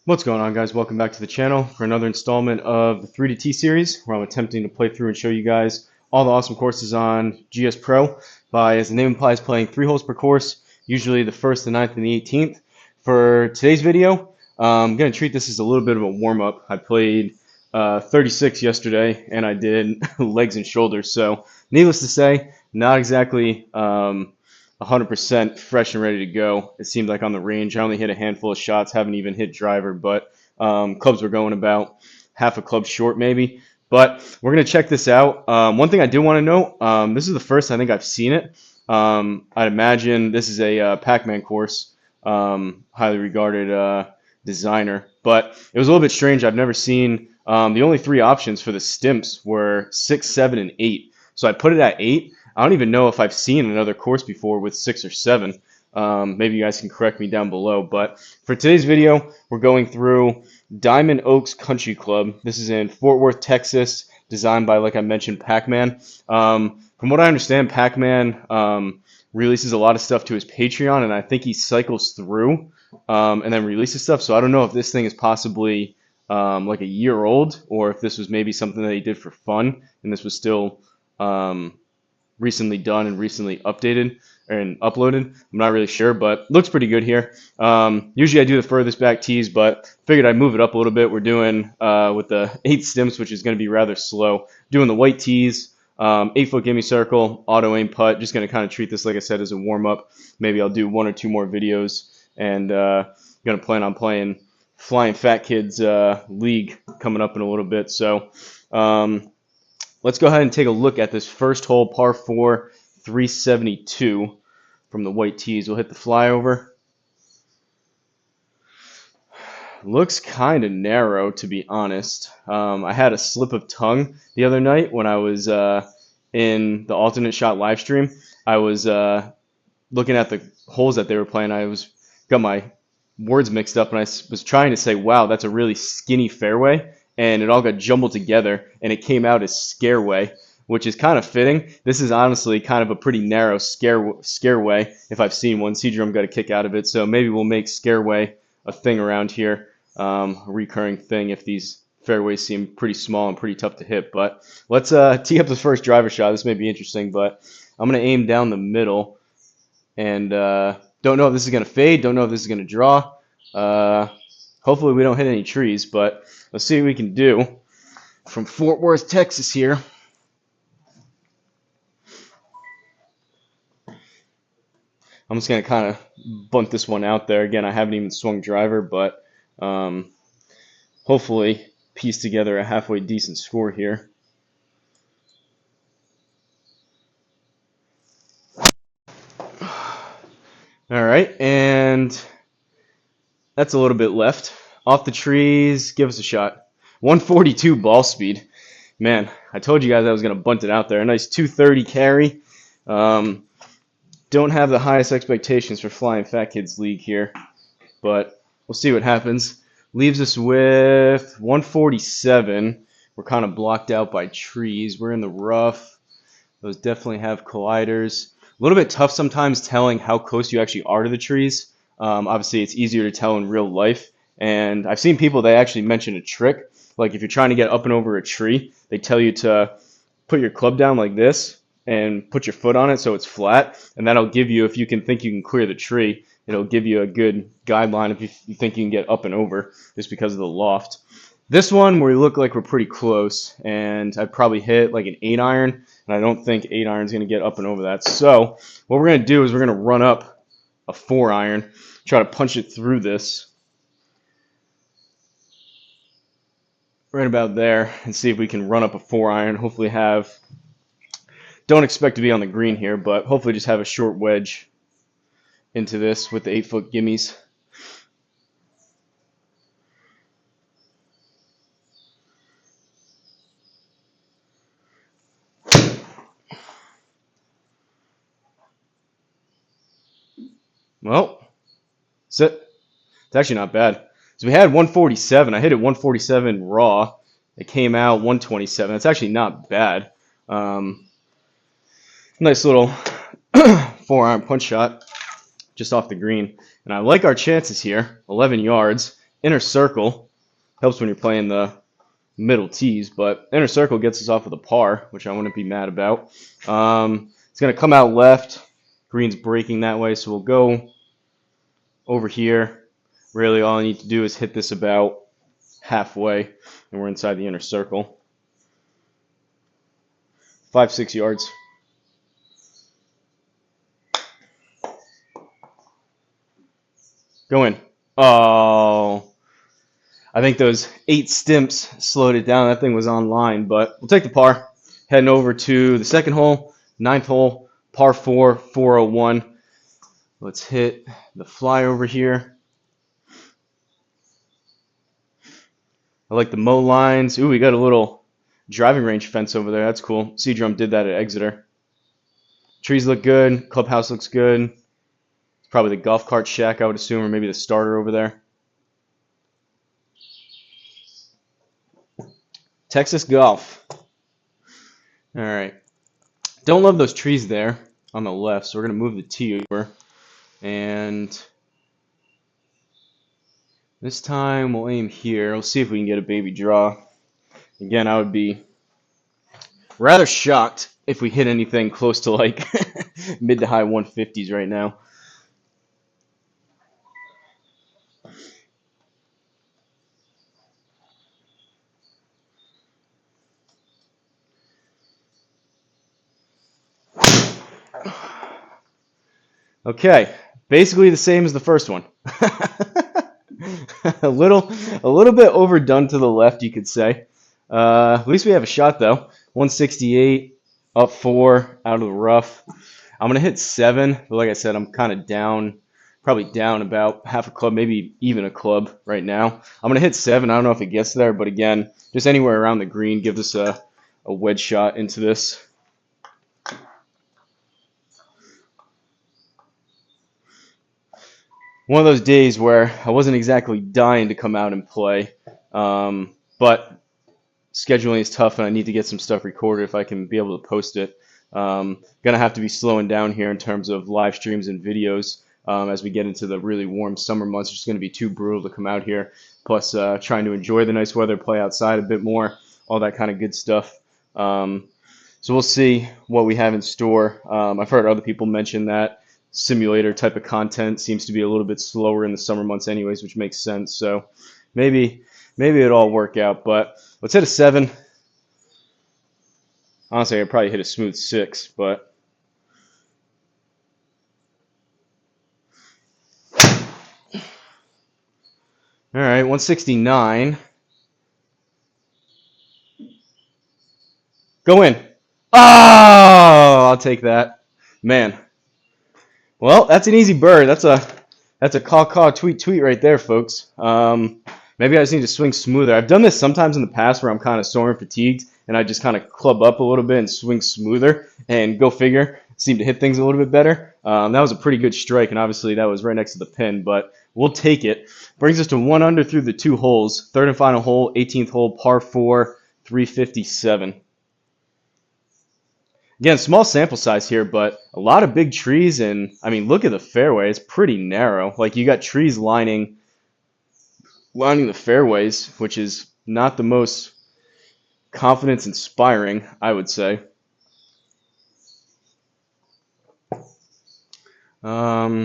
What's going on, guys? Welcome back to the channel for another installment of the 3 to T series, where I'm attempting to play through and show you guys all the awesome courses on GSPro by, as the name implies, playing 3 holes per course, usually the 1st, the 9th, and the 18th. For today's video, I'm going to treat this as a little bit of a warm-up. I played 36 yesterday, and I did legs and shoulders, so needless to say, not exactly 100% fresh and ready to go. It seemed like on the range, I only hit a handful of shots, haven't even hit driver, but clubs were going about half a club short maybe. But we're going to check this out. One thing I do want to note, this is the first I think I've seen it. I'd imagine this is a Pac-Man course, highly regarded designer. But it was a little bit strange. I've never seen, the only 3 options for the stimps were 6, 7, and 8. So I put it at 8. I don't even know if I've seen another course before with 6 or 7. Maybe you guys can correct me down below. But for today's video, we're going through Diamond Oaks Country Club. This is in Fort Worth, Texas, designed by, like I mentioned, Pac-Man. From what I understand, Pac-Man releases a lot of stuff to his Patreon, and I think he cycles through and then releases stuff. So I don't know if this thing is possibly like a year old, or if this was maybe something that he did for fun, and this was still recently done and recently updated and uploaded. I'm not really sure, but looks pretty good here. Usually I do the furthest back tees, but figured I'd move it up a little bit. We're doing with the 8 stimps, which is going to be rather slow. Doing the white tees, 8-foot gimme circle, auto aim putt. Just going to kind of treat this, like I said, as a warm up. Maybe I'll do 1 or 2 more videos, and going to plan on playing Flying Fat Kids League coming up in a little bit. So let's go ahead and take a look at this first hole, par 4, 372 from the white tees. We'll hit the flyover. Looks kind of narrow, to be honest. I had a slip of tongue the other night when I was in the alternate shot live stream. I was looking at the holes that they were playing. I got my words mixed up, and I was trying to say, wow, that's a really skinny fairway. And it all got jumbled together, and it came out as scareway, which is kind of fitting. This is honestly kind of a pretty narrow scareway, if I've seen one. Seadrum got a kick out of it, so maybe we'll make scareway a thing around here, a recurring thing if these fairways seem pretty small and pretty tough to hit. But let's tee up the first driver shot. This may be interesting, but I'm going to aim down the middle, and don't know if this is going to fade, don't know if this is going to draw. Hopefully we don't hit any trees, but let's see what we can do from Fort Worth, Texas here. I'm just going to kind of bunt this one out there. Again, I haven't even swung driver, but hopefully piece together a halfway decent score here. All right, and that's a little bit left. Off the trees, give us a shot. 142 ball speed. Man, I told you guys I was going to bunt it out there. A nice 230 carry. Don't have the highest expectations for Flying Fat Kids League here, but we'll see what happens. Leaves us with 147. We're kind of blocked out by trees. We're in the rough. Those definitely have colliders. A little bit tough sometimes telling how close you actually are to the trees. Obviously, it's easier to tell in real life. And I've seen people, they actually mention a trick. Like if you're trying to get up and over a tree, they tell you to put your club down like this and put your foot on it so it's flat. And that'll give you, if you can think you can clear the tree, it'll give you a good guideline if you think you can get up and over just because of the loft. This one, we look like we're pretty close, and I'd probably hit like an 8-iron, and I don't think 8-iron is going to get up and over that. So what we're going to do is we're going to run up a 4-iron, try to punch it through this right about there and see if we can run up a 4-iron. Hopefully don't expect to be on the green here, but hopefully just have a short wedge into this with the 8-foot gimmies. Well, it's actually not bad. So we had 147. I hit it 147 raw. It came out 127. That's actually not bad. Nice little 4-iron punch shot just off the green. And I like our chances here. 11 yards. inner circle. Helps when you're playing the middle tees, but inner circle gets us off with a par, which I wouldn't be mad about. It's going to come out left. Green's breaking that way, so we'll go over here. Really, all I need to do is hit this about halfway, and we're inside the inner circle. 5-6 yards. Go in. Oh, I think those 8 stimps slowed it down. That thing was on line, but we'll take the par. Heading over to the second hole, 9th hole, par 4, 401. Let's hit the fly over here. I like the mow lines. Ooh, we got a little driving range fence over there. That's cool. Seadrum did that at Exeter. Trees look good. Clubhouse looks good. It's probably the golf cart shack, I would assume, or maybe the starter over there. Texas golf. All right. Don't love those trees there on the left, so we're going to move the tee over. And this time we'll aim here. We'll see if we can get a baby draw. Again, I would be rather shocked if we hit anything close to like mid to high 150s right now. Okay, basically the same as the first one. a little bit overdone to the left, you could say. At least we have a shot though. 168, up 4, out of the rough. I'm gonna hit 7, but like I said, I'm kind of down, probably down about half a club, maybe even a club right now. I'm gonna hit 7. I don't know if it gets there, but again, just anywhere around the green gives us a wedge shot into this. One of those days where I wasn't exactly dying to come out and play, but scheduling is tough, and I need to get some stuff recorded if I can be able to post it. Gonna have to be slowing down here in terms of live streams and videos as we get into the really warm summer months. It's just gonna be too brutal to come out here. Plus, trying to enjoy the nice weather, play outside a bit more, all that kind of good stuff. So we'll see what we have in store. I've heard other people mention that simulator type of content seems to be a little bit slower in the summer months anyways, which makes sense. So maybe it'll all work out, but let's hit a 7. Honestly, I'd probably hit a smooth 6, but all right, 169. Go in. Oh, I'll take that. Man. Well, that's an easy bird. That's a caw tweet right there, folks. Maybe I just need to swing smoother. I've done this sometimes in the past where I'm kind of sore and fatigued, and I just kind of club up a little bit and swing smoother, and go figure, seem to hit things a little bit better. That was a pretty good strike, and obviously that was right next to the pin, but we'll take it. Brings us to 1 under through the 2 holes. Third and final hole, 18th hole, par 4, 357. Again, small sample size here, but a lot of big trees, and I mean, look at the fairway. It's pretty narrow. Like, you got trees lining the fairways, which is not the most confidence inspiring, I would say. Well,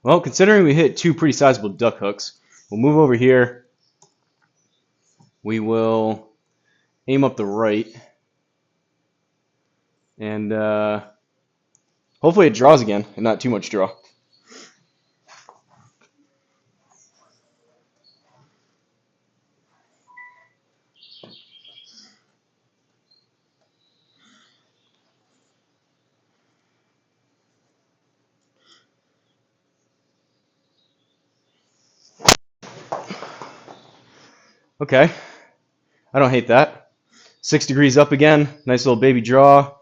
considering we hit 2 pretty sizable duck hooks, we'll move over here. We will aim up the right. And hopefully it draws again and not too much draw. Okay, I don't hate that. 6 degrees up again, nice little baby draw.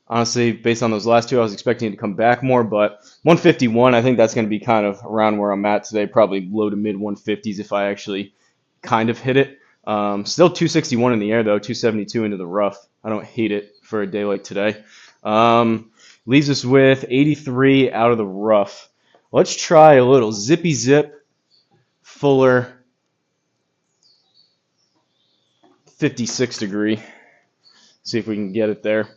Honestly, based on those last 2, I was expecting it to come back more, but 151, I think that's going to be kind of around where I'm at today, probably low to mid 150s if I actually kind of hit it. Still 261 in the air, though, 272 into the rough. I don't hate it for a day like today. Leaves us with 83 out of the rough. Let's try a little zippy zip fuller 56 degree. See if we can get it there.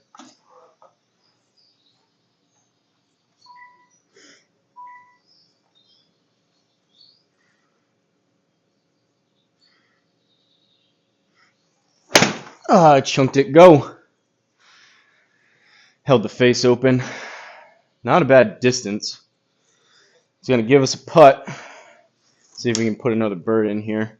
Chunked it, go. Held the face open. Not a bad distance. It's going to give us a putt. See if we can put another bird in here.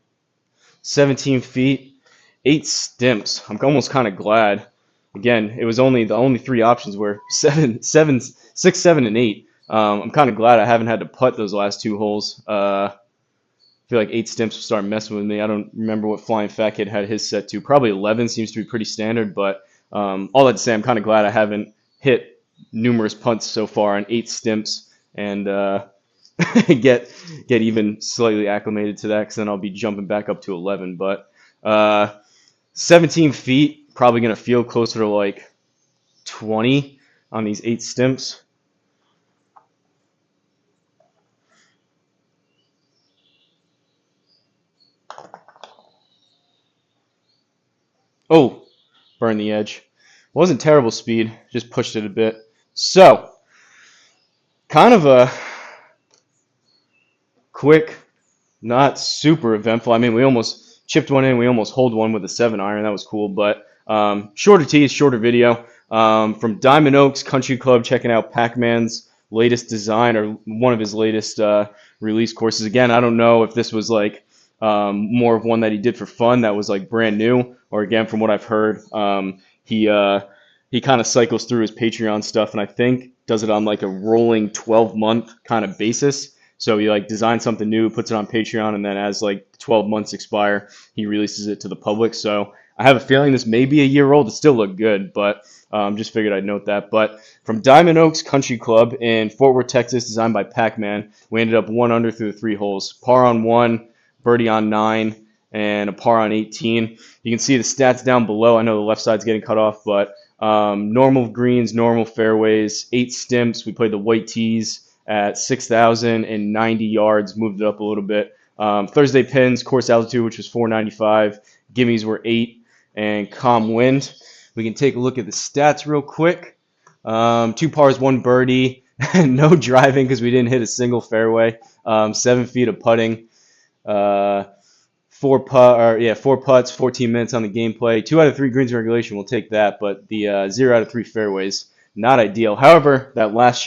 17 feet, 8 stimps. I'm almost kind of glad. Again, it was the only three options were 6, 7, and 8. I'm kind of glad I haven't had to putt those last two holes. I feel like 8 stimps will start messing with me. I don't remember what Flying Fat Kid had his set to. Probably 11 seems to be pretty standard, but all that to say, I'm kind of glad I haven't hit numerous punts so far on 8 stimps and get even slightly acclimated to that, because then I'll be jumping back up to 11. But 17 feet, probably going to feel closer to like 20 on these 8 stimps. Oh, burn the edge. Wasn't terrible speed, just pushed it a bit. So, kind of a quick, not super eventful. I mean, we almost chipped one in. We almost holed one with a 7-iron. That was cool. But shorter tees, shorter video. From Diamond Oaks Country Club, checking out Pac-Man's latest design, or one of his latest release courses. Again, I don't know if this was like more of one that he did for fun that was like brand new, or again, from what I've heard, he kind of cycles through his Patreon stuff, and I think does it on like a rolling 12-month kind of basis. So he like designs something new, puts it on Patreon, and then as like 12 months expire, he releases it to the public. So I have a feeling this may be a year old. It still look good, but just figured I'd note that. But from Diamond Oaks Country Club in Fort Worth, Texas, designed by Pac-Man, we ended up 1 under through the 3 holes. Par on 1, birdie on 9, and a par on 18. You can see the stats down below. I know the left side's getting cut off, but normal greens, normal fairways, 8 stimps. We played the white tees at 6,090 yards, moved it up a little bit. Thursday pins, course altitude, which was 495. Gimmies were 8, and calm wind. We can take a look at the stats real quick. 2 pars, 1 birdie, no driving because we didn't hit a single fairway. 7 feet of putting. 4 putts, 14 minutes on the gameplay. 2 out of 3 greens in regulation, we'll take that, but the 0 out of 3 fairways, not ideal. However, that last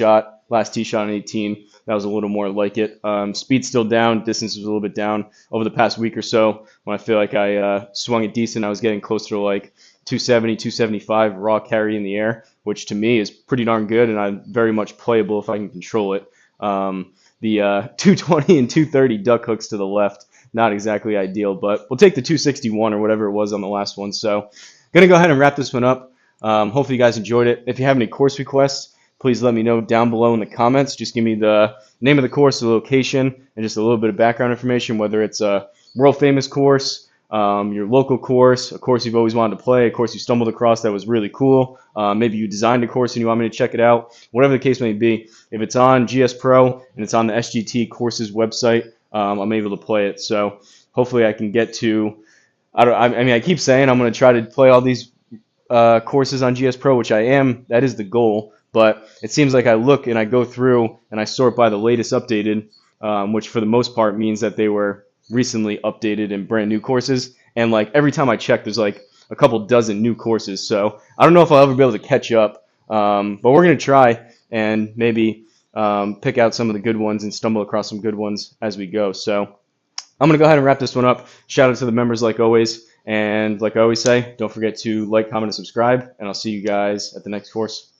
tee shot on 18, that was a little more like it. Speed's still down, distance was a little bit down over the past week or so. When I feel like I swung it decent, I was getting closer to like 270, 275 raw carry in the air, which to me is pretty darn good, and I'm very much playable if I can control it. The 220 and 230 duck hooks to the left, not exactly ideal, but we'll take the 261 or whatever it was on the last one. So going to go ahead and wrap this one up. Hopefully you guys enjoyed it. If you have any course requests, please let me know down below in the comments. Just give me the name of the course, the location, and just a little bit of background information, whether it's a world-famous course, your local course, a course you've always wanted to play, a course you stumbled across that was really cool. Maybe you designed a course and you want me to check it out. Whatever the case may be, if it's on GSPro and it's on the SGT courses website, I'm able to play it. So hopefully I can get to, I keep saying I'm going to try to play all these courses on GSPro, which I am. That is the goal. But it seems like I look and I go through and I sort by the latest updated, which for the most part means that they were recently updated and brand new courses. And like every time I check, there's like a couple dozen new courses. So I don't know if I'll ever be able to catch up. But we're going to try and maybe pick out some of the good ones and stumble across some good ones as we go. So I'm going to go ahead and wrap this one up. Shout out to the members like always. And like I always say, don't forget to like, comment, and subscribe. And I'll see you guys at the next course.